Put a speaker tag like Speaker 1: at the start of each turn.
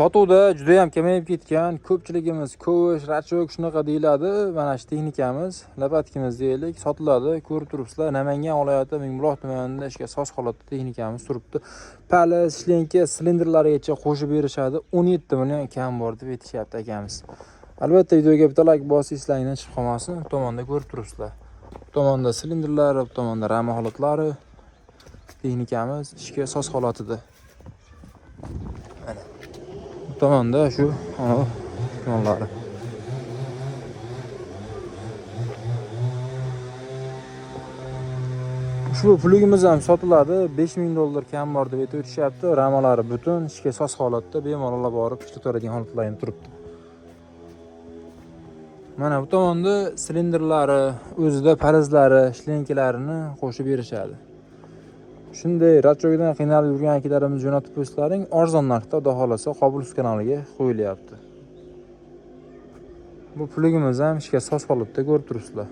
Speaker 1: Sotuvda juda ham kamayib ketgan. Ko'pchiligimiz ko'sh, rachok shunaqa deyiladi. Mana shu texnikamiz, lapatkamiz deylik, sotiladi. Ko'rib turibsizlar, Namangan viloyati Mingbuloq tumanida ishga soz holatda texnikamiz turibdi. Palis, shlenka, silindrlarigacha qo'shib berishadi. 17 million kam bor deb aytishyapti akamiz. Albatta videoga bitta like bosib eslangdan chiqib qolmasin. Bu tomonda ko'rib turibsizlar. Bu tomonda silindrlari, bu tomonda rama holatlari. Texnikamiz ishga soz holatida. Mana bu tomonda shu tomonlari. Ushbu plugimiz ham sotiladi. 5000 dollar kam bor deb aytib o'tishyapti. Ramalari butun, ishga soz holatda, bemalol borib ishlatoradigan holatlarida turibdi. Mana bu tomonda silindrlari, o'zida parizlari, shlenkalarini qo'shib berishadi. Shunday rachokdan qiynalib yurgan akalarimiz jo'natib qo'yishlaring arzon narxda, xudo xolasa Qobilov kanaliga qo'yilyapti. Bu plugimiz ham ishga soz holatda ko'rib turibsizlar.